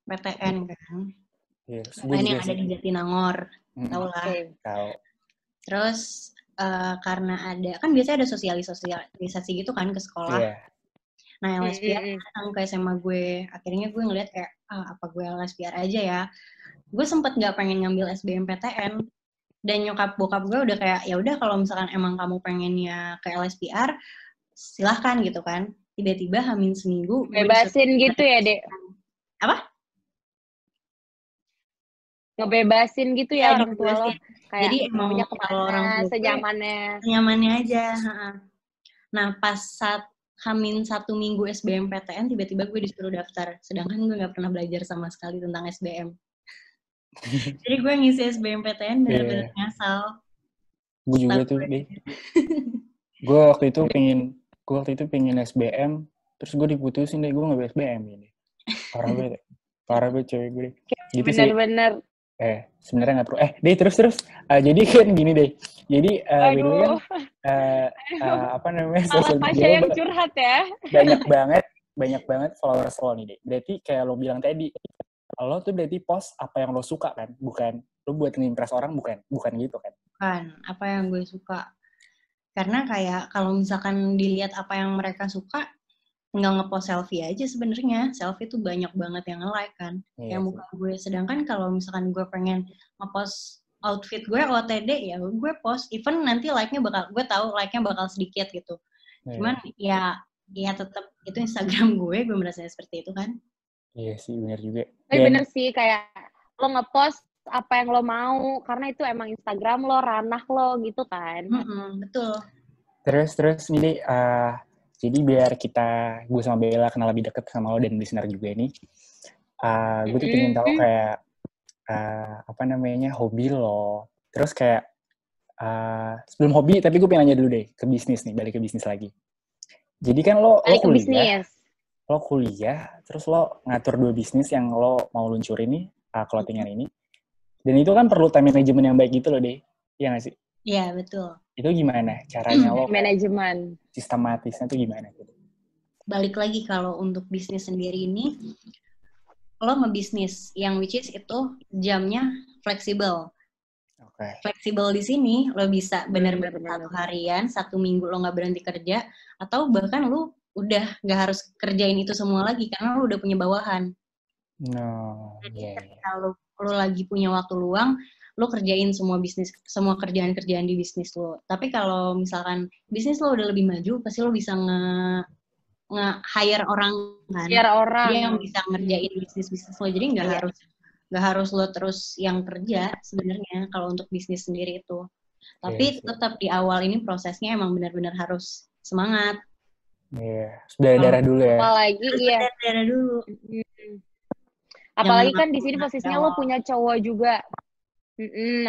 PTN kan. Yes, PTN yang ada di Jatinangor. Tahu lah. Tahu. Terus karena kan biasanya ada sosialisasi gitu kan ke sekolah. Iya. Nah, LSPR datang ke SMA gue. Akhirnya gue ngeliat kayak, apa gue LSPR aja ya. Gue sempet nggak pengen ngambil SBMPTN. Dan nyokap bokap gue udah kayak, ya udah kalau misalkan emang kamu pengennya ke LSPR, silahkan gitu kan. Tiba-tiba hamin seminggu. Bebasin gitu ya, Dek? Apa? Ngebebasin gitu ya orang tua lo. Kayak jadi emang kalau orang tua senyamannya aja. Nah pas saat hamin 1 minggu SBMPTN tiba-tiba gue disuruh daftar, sedangkan gue nggak pernah belajar sama sekali tentang SBM. Jadi gue ngisi SBMPTN bener-bener ngasal. Gue juga tuh deh. Gue waktu itu pengen SBM, terus gue diputusin deh, gue nggak SBM ini. Parah banget cewek gue. Gitu bener-bener. Sebenarnya nggak perlu. Deh terus. Jadi kan gini deh. Jadi aduh. Apa namanya? Sosial media yang curhat ya. banyak banget followers lo nih deh. Berarti kayak lo bilang tadi, lo tuh berarti post apa yang lo suka kan, bukan lo buat ngimpress orang, bukan gitu kan? Bukan apa yang gue suka. Karena kayak kalau misalkan dilihat apa yang mereka suka, nggak ngepost selfie aja sebenarnya. Selfie tuh banyak banget yang nge-like kan. Yang muka gue. Sedangkan kalau misalkan gue pengen ngepost outfit gue OOTD, ya gue post. Even nanti gue tahu like-nya bakal sedikit gitu. Cuman ya tetap itu Instagram gue merasa seperti itu kan. Iya sih, benar juga. Tapi bener sih, kayak lo ngepost apa yang lo mau, karena itu emang Instagram lo, ranah lo gitu kan. Betul. Terus nih, jadi biar gue sama Bella kenal lebih deket sama lo dan listener juga nih, gue tuh pengen tahu kayak apa namanya hobi lo. Terus kayak sebelum hobi, tapi gue pengen nanya dulu deh ke bisnis nih, balik ke bisnis lagi. Jadi kan lo kuliah, terus lo ngatur 2 bisnis yang lo mau luncurin nih, clothingan ini. Dan itu kan perlu time management yang baik gitu loh deh, iya nggak sih? Iya betul. Itu gimana caranya lo? Manajemen. Sistematisnya tuh gimana? Balik lagi kalau untuk bisnis sendiri ini, lo ngebisnis yang which is itu jamnya fleksibel. Fleksibel di sini lo bisa benar-benar 1 harian, 1 minggu lo nggak berhenti kerja, atau bahkan lo udah nggak harus kerjain itu semua lagi karena lo udah punya bawahan. Jadi ketika lo lagi punya waktu luang, lo kerjain semua kerjaan-kerjaan di bisnis lo. Tapi kalau misalkan bisnis lo udah lebih maju, pasti lo bisa nge-hire orang kan. Dia yang bisa ngerjain bisnis lo. Jadi nggak harus lo terus yang kerja sebenarnya kalau untuk bisnis sendiri itu. Tapi tetap di awal ini prosesnya emang benar-benar harus semangat. Iya, darah dulu ya. Apalagi darah dulu. Apalagi kan di sini posisinya lo punya cowok juga.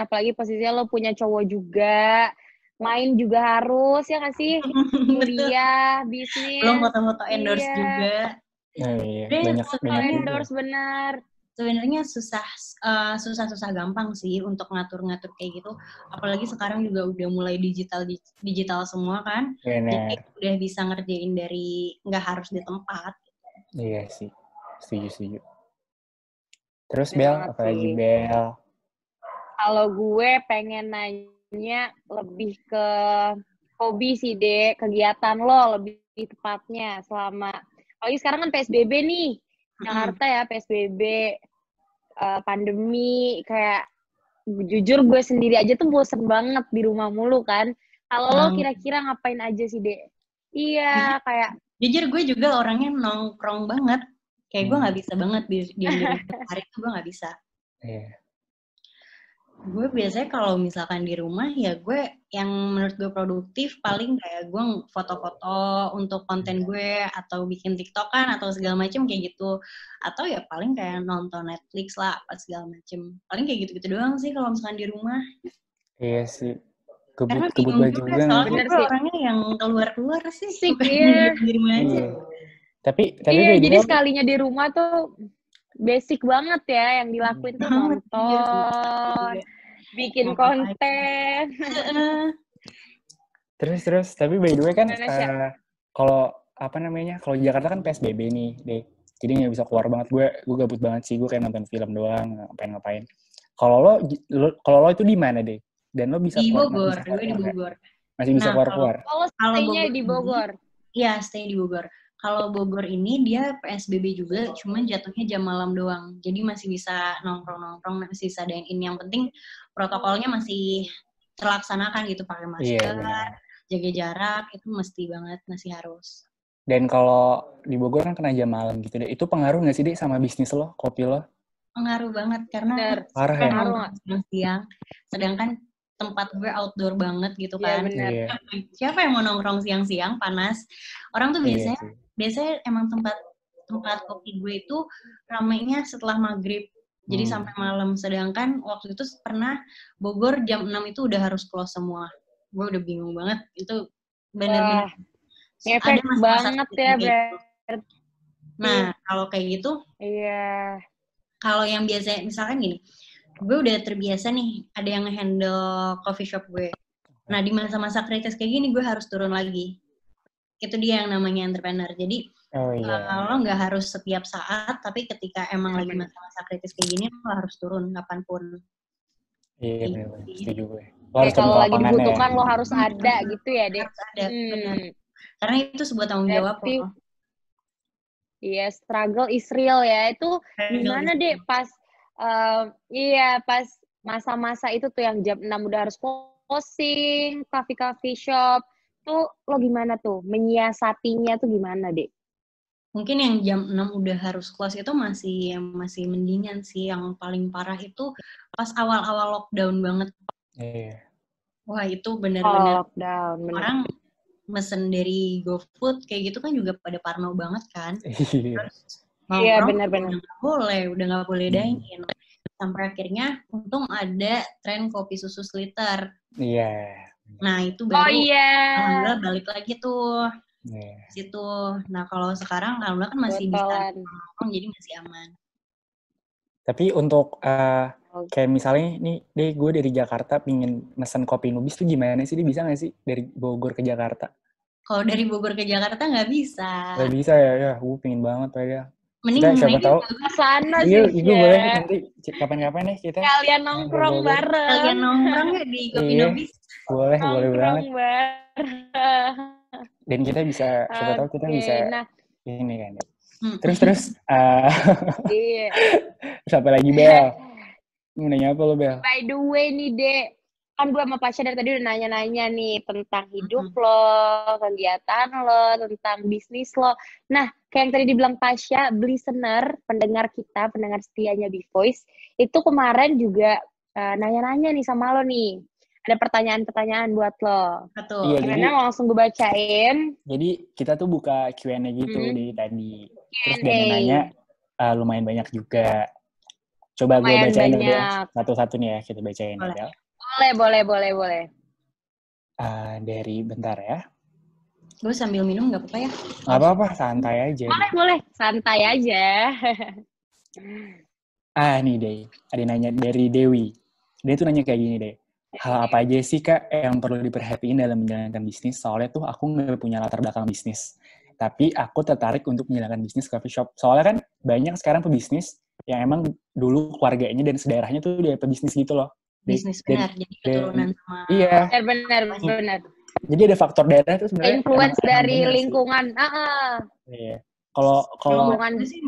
Apalagi posisinya lo punya cowok juga. Main juga harus, ya nggak sih? Kuliah, bisnis. Belum foto-foto endorse juga. Iya, banyak endorse benar. Sebenarnya susah gampang sih untuk ngatur-ngatur kayak gitu. Apalagi sekarang juga udah mulai digital semua kan. Jadi udah bisa ngerjain dari nggak harus di tempat. Iya sih, setuju. Terus Bel, apalagi Bel? Kalau gue pengen nanya lebih ke hobi sih, Dek. Kegiatan lo lebih tepatnya selama... Apalagi sekarang kan PSBB nih. Jakarta ya, PSBB. Pandemi. Kayak jujur gue sendiri aja tuh bosen banget di rumah mulu kan. Kalau lo kira-kira ngapain aja sih, Dek? Iya, kayak... Jujur gue juga orangnya nongkrong banget. Kayak gue gak bisa banget diam di rumah hari itu gue gak bisa. Gue biasanya kalau misalkan di rumah ya gue yang menurut gue produktif paling kayak gue foto-foto untuk konten gue atau bikin TikTokan atau segala macem kayak gitu. Atau ya paling kayak nonton Netflix lah apa segala macem. Paling kayak gitu-gitu doang sih kalau misalkan di rumah. Iya sih. Karena bingung juga soalnya gue orangnya yang keluar-keluar sih. Di rumah aja. Tapi iya, jadi sekalinya di rumah tuh basic banget ya yang dilakuin tuh nonton, bikin konten. Terus, tapi by the way kan kalau apa namanya, kalau di Jakarta kan PSBB nih, deh. Jadi nggak bisa keluar banget. Gue gabut banget sih. Gue kayak nonton film doang, ngapain. Kalau lo itu di mana deh? Dan lo bisa Di keluar? Bogor, Bisa gue di keluar Bogor. masih bisa keluar. Kalau stay-nya di Bogor? Iya, stay di Bogor. Kalau Bogor ini dia PSBB juga, cuman jatuhnya jam malam doang. Jadi masih bisa nongkrong-nongkrong, masih bisa dine-in. Yang penting protokolnya masih terlaksanakan gitu, pakai masker, jaga jarak, itu mesti banget, masih harus. Dan kalau di Bogor kan kena jam malam gitu deh. Itu pengaruh nggak sih deh sama bisnis lo, kopi lo? Pengaruh banget, karena parah ya? siang. Sedangkan tempat gue outdoor banget gitu kan. Iya. Siapa yang mau nongkrong siang-siang panas? Orang tuh biasanya emang tempat kopi gue itu ramainya setelah maghrib. Jadi sampai malam. Sedangkan waktu itu pernah Bogor jam 6 itu udah harus close semua. Gue udah bingung banget. Itu bener-bener ngefek banget ya, berarti. Nah, kalau kayak gitu, iya. Kalau yang biasa, misalkan gini, gue udah terbiasa nih, ada yang nge-handle coffee shop gue. Nah, di masa-masa kritis kayak gini, gue harus turun lagi. Itu dia yang namanya entrepreneur. Jadi, lo nggak harus setiap saat, tapi ketika emang lagi masa-masa kritis kayak gini, lo harus turun kapanpun. Iya, bener-bener. Setuju gue. Kalau lagi dibutuhkan, lo harus ada gitu ya, Dek? Harus ada, benar. Karena itu sebuah tanggung jawab lo. Iya, struggle is real ya. Itu gimana deh pas pas masa-masa itu tuh yang jam 6 udah harus closing, coffee shop. Tuh lo gimana tuh? Menyiasatinya tuh gimana, Dek? Mungkin yang jam 6 udah harus close itu masih mendingan sih. Yang paling parah itu pas awal-awal lockdown banget. Iya. Wah, itu benar-benar lockdown. Orang mesen dari GoFood kayak gitu kan juga pada parno banget kan. Iya, benar-benar. Udah nggak boleh dine-in. Sampai akhirnya untung ada tren kopi susu sliter. Iya. Nah, itu baru alhamdulillah balik lagi tuh. Situ. Nah, kalau sekarang alhamdulillah kan masih bisa nongkrong, jadi masih aman. Tapi untuk kayak misalnya nih, gue dari Jakarta pingin mesen kopi Nubis tuh gimana sih? Dia bisa nggak sih dari Bogor ke Jakarta? Kalau dari Bogor ke Jakarta nggak bisa. Nggak bisa ya, gue pingin banget ya. Mending siapa tahu ke sana sih. Iya, boleh nanti kapan-kapan nih kita. Kalian nongkrong bareng. Kalian nongkrong nggak di Kopi Nubis? Boleh banget. Bareng. Dan kita bisa, siapa tahu kita bisa ini kan. Terus. Iya. Siapa lagi, Bel? Mau nanya apa lo, Bel? By the way nih, Dek. Kan gue sama Pasha dari tadi udah nanya-nanya nih tentang hidup lo, kegiatan lo, tentang bisnis lo. Nah, kayak yang tadi dibilang Pasha, listener, pendengar setianya B-Voice, itu kemarin juga nanya-nanya nih sama lo nih. Ada pertanyaan-pertanyaan buat lo. Betul. Iya, karena langsung gue bacain. Jadi kita tuh buka Q&A gitu dari tadi. Terus dia nanya lumayan banyak juga. Coba gue bacain dulu satu-satu nih ya, kita bacain. Boleh. Dari bentar ya. Gue sambil minum nggak apa-apa ya? Nggak apa-apa, santai aja. Boleh. Santai aja. Nih deh. Ada nanya dari Dewi. Dia tuh nanya kayak gini deh. Hal apa aja sih, Kak, yang perlu diperhatiin dalam menjalankan bisnis? Soalnya tuh aku nggak punya latar belakang bisnis. Tapi aku tertarik untuk menjalankan bisnis coffee shop. Soalnya kan banyak sekarang pebisnis yang emang dulu keluarganya dan sedaerahnya tuh dia pebisnis gitu loh. Bisnis benar, jadi keturunan sama... Iya. Benar. Jadi ada faktor daerah itu sebenarnya. Influence dari lingkungan. Iya. Kalau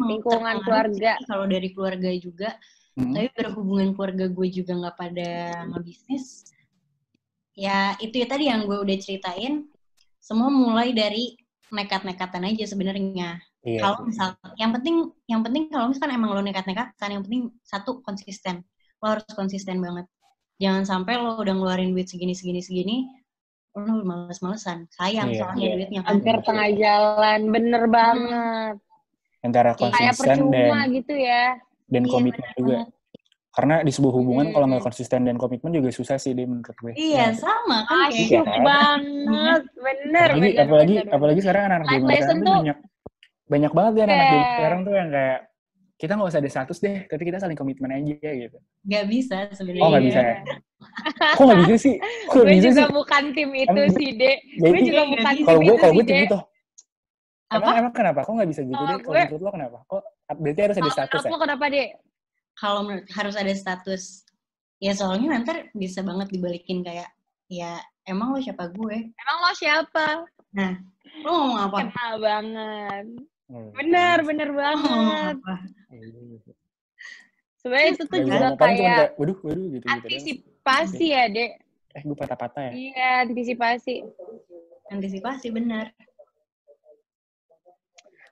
lingkungan keluarga. Kalau dari keluarga juga, tapi berhubungan keluarga gue juga nggak pada ngebisnis. Ya itu ya tadi yang gue udah ceritain. Semua mulai dari nekat-nekatan aja sebenarnya. Iya, kalau misal, yang penting kalau misalkan emang lo nekat-nekatan, yang penting satu konsisten. Lo harus konsisten banget. Jangan sampai lo udah ngeluarin duit segini, lo males-malesan. Sayang soalnya duitnya kan. Hampir tengah jalan, bener banget. Antara konsisten dan gitu ya. Dan komitmen juga. Karena di sebuah hubungan kalau nggak konsisten dan komitmen juga susah sih menurut gue. Iya, sama kan. Asyik banget, bener. Apalagi sekarang anak-anak zaman sekarang tuh banyak banget ya anak-anak zaman sekarang tuh yang kayak kita nggak usah ada status deh, tapi kita saling komitmen aja gitu. Nggak bisa sebenarnya. Oh nggak bisa ya? Kok nggak bisa sih? Gue juga bukan tim itu sih, Dek. Gue juga bukan tim itu sih, Kalau gue tim itu. Emang kenapa? Kok nggak bisa gitu deh? Kalau menurut lo kenapa? Kok berarti harus ada status ya? Menurut lo kenapa deh? Kalau harus ada status, ya soalnya nanti bisa banget dibalikin kayak, ya emang lo siapa gue? Emang lo siapa? Nah, lo ngomong apa? Kenal banget. Bener banget. Sebenarnya itu tuh juga kayak waduh gitu. Antisipasi ya, Dek. Gue patah-patah ya? Iya, antisipasi. Antisipasi, benar.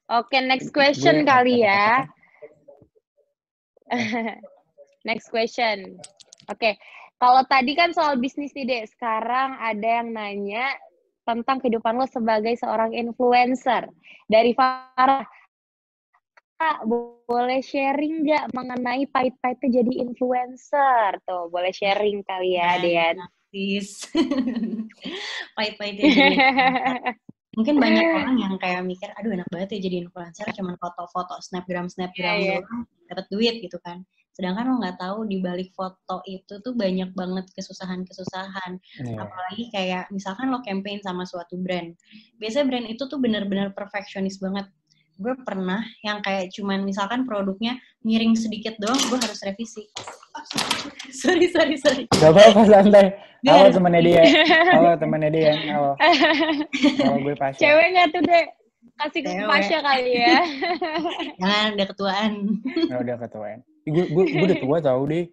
Oke, next question kali ya. Next question. Oke, kalau tadi kan soal bisnis nih, Dek. Sekarang ada yang nanya tentang kehidupan lo sebagai seorang influencer. Dari Farah, Kak, boleh sharing nggak mengenai pahit-pahitnya jadi influencer? Tuh, boleh sharing kali ya, Dean. Pahit-pahitnya jadi influencer. Mungkin banyak orang yang kayak mikir, aduh enak banget ya jadi influencer, cuman foto-foto, snapgram doang, dapat duit gitu kan. Sedangkan lo nggak tahu di balik foto itu tuh banyak banget kesusahan. Apalagi kayak misalkan lo campaign sama suatu brand. Biasanya brand itu tuh benar-benar perfeksionis banget. Gue pernah yang kayak cuman misalkan produknya miring sedikit doang, gue harus revisi. Sorry. Gak apa-apa, santai. Halo temannya dia. Halo, gue Pasha. Cewek nggak tuh, Dek? Kasih ke Pasha kali ya. Jangan, udah ketuaan. Udah ketuaan. Gue udah tua tau deh.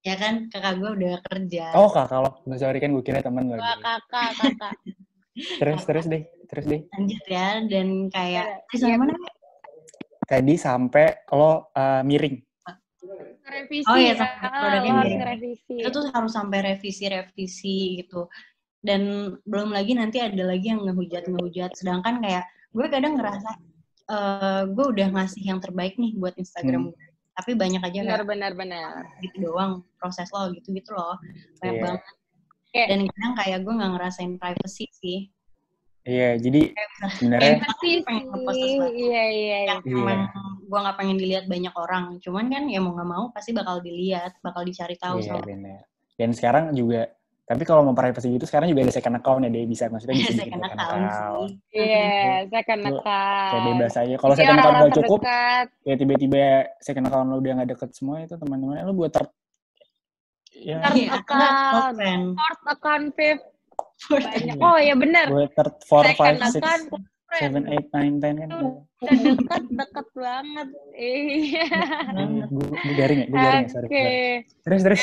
Ya kan, kakak gue udah kerja. Oh, kakak lo. Sorry kan, gue kira temen lagi. Wah, kakak. Terus deh. Lanjut ya, dan kayak mana? Tadi sampai lo miring. Revisi. Oh iya, produknya miring. Revisi. Itu tuh harus sampai revisi gitu. Dan belum lagi nanti ada lagi yang ngehujat. Sedangkan kayak gue kadang ngerasa gue udah ngasih yang terbaik nih buat Instagram gue. Tapi banyak aja benar. gitu doang proses lo gitu loh. Banyak banget. Dan kadang kayak gue nggak ngerasain privacy sih. Iya, jadi sebenarnya pengen ngepost sesuatu yang emang gue nggak pengen dilihat banyak orang. Cuman kan ya mau nggak mau pasti bakal dilihat, bakal dicari tahu. Iya, benar. Dan sekarang juga, tapi kalau mau privacy gitu sekarang juga ada second account ya, dia bisa maksudnya bisa bikin second account. Iya, second account. Kayak bebas aja. Kalau second account nggak cukup, ya tiba-tiba second account lo udah nggak deket semua itu teman-teman lo buat third account, Pip. Banyak. Oh ya benar. Buat third, 4, 5, 6, 7, 8, 9, 10 kan. Deket banget. Iya. Gue garing ya, sorry. Terus.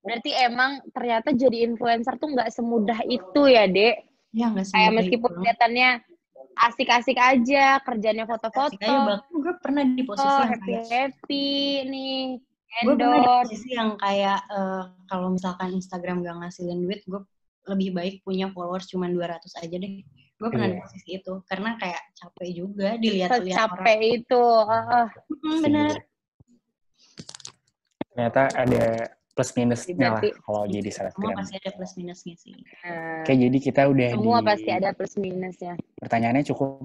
Berarti emang ternyata jadi influencer tuh nggak semudah itu ya, Dek. Ya, nggak semudah. Kayak meskipun kelihatannya asik-asik aja, kerjanya foto-foto. Gue pernah di posisi yang happy nih. Gue pernah di posisi yang kayak kalau misalkan Instagram gak ngasilin duit, gue lebih baik punya followers cuma 200 aja deh. Gue pernah di posisi itu karena kayak capek juga dilihat-lihat orang. Capek itu. Benar. Ternyata ada plus minusnya lah kalau jadi selebgram. Semua pasti ada plus minusnya sih. Oke, jadi kita udah semua pasti ada plus minusnya. Pertanyaannya cukup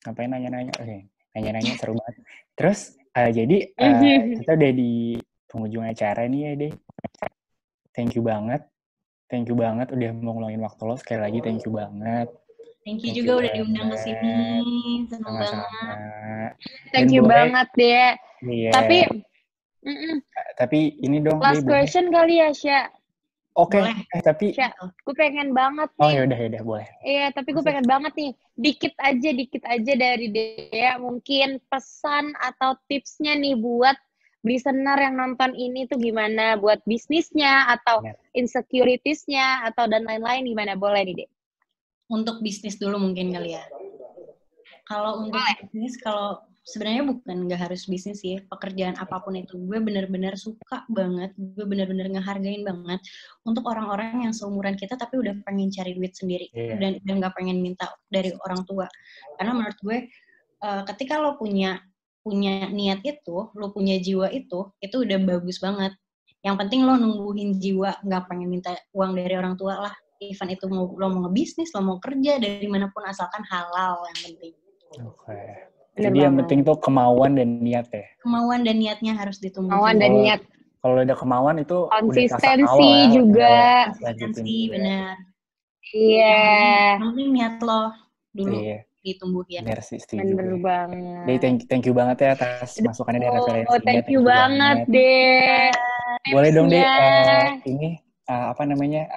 ngapain nanya-nanya? Oke, nanya-nanya seru banget. Terus jadi kita udah di penghujung acara nih ya, deh. Thank you banget udah mau ngeluangin waktu lo. Sekali lagi thank you banget. Thank you juga udah diundang ke sini. Senang banget. Thank you banget, Dek. Iya. Tapi ini dong, last question kali ya, Sya. Oke, tapi Sya, gue pengen banget nih. Oh, yaudah boleh. Iya, tapi gue pengen banget nih. Dikit aja dari Dea, mungkin pesan atau tipsnya nih buat listener yang nonton ini tuh gimana, buat bisnisnya atau insecurities-nya atau dan lain-lain gimana, boleh nih, Dek? Untuk bisnis dulu mungkin kali ya. Kalau untuk bisnis, kalau sebenarnya bukan nggak harus bisnis sih, pekerjaan apapun itu gue benar-benar suka banget, gue benar-benar ngehargain banget untuk orang-orang yang seumuran kita tapi udah pengen cari duit sendiri dan nggak pengen minta dari orang tua. Karena menurut gue ketika lo punya niat itu, lo punya jiwa itu udah bagus banget. Yang penting lo numbuhin jiwa, nggak pengen minta uang dari orang tua lah. Even itu lo mau ngebisnis, lo mau kerja dari manapun asalkan halal yang penting. Oke. Jadi yang penting tuh kemauan dan niat ya. Kemauan dan niatnya harus ditumbuhin. Kemauan dan niat. Kalau udah kemauan itu konsistensi juga. Konsistensi, benar. Iya. Nanti niat lo dulu ditumbuhin. Bener sih, setuju. Bener banget. Jadi thank you banget ya atas masukannya dan referensinya. Thank you banget deh. Boleh dong deh ini apa namanya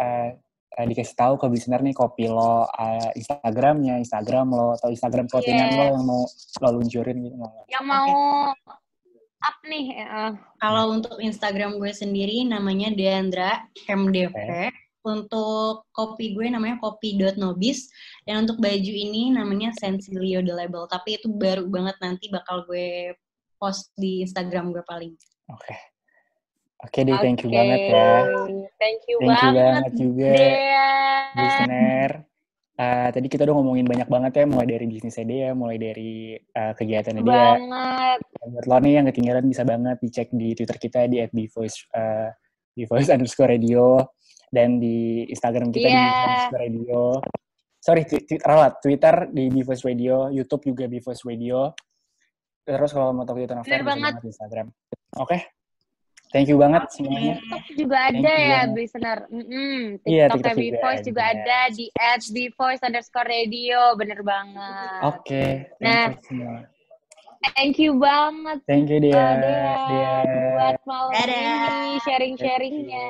dikasih tahu ke listener nih kopi lo, Instagram lo atau Instagram clothingan lo yang mau lo luncurin gitu. Yang mau up nih. Kalau untuk Instagram gue sendiri namanya Deandra MDV. Untuk kopi gue namanya kopi.nobis. Dan untuk baju ini namanya Sensilio The Label. Tapi itu baru banget, nanti bakal gue post di Instagram gue paling. Oke deh, thank you banget ya. Thank you banget juga, listener. Tadi kita udah ngomongin banyak banget ya, mulai dari bisnisnya dia, mulai dari kegiatannya dia. Buat lo nih yang ketinggalan bisa banget dicek di Twitter kita di @bvoice_radio dan di Instagram kita di @bvoice_radio. Sorry, Twitter di bvoice radio, YouTube juga bvoice radio. Terus kalau mau tahu Twitter bisa banget di Instagram. Oke. Thank you banget semuanya. TikTok juga ada ya, listener. TikTok bvoice juga ada di @bvoice_radio, bener banget. Oke. Nah, thank you banget. Thank you Dea. Buat malam ini sharing-sharingnya.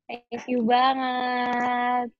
Thank you banget.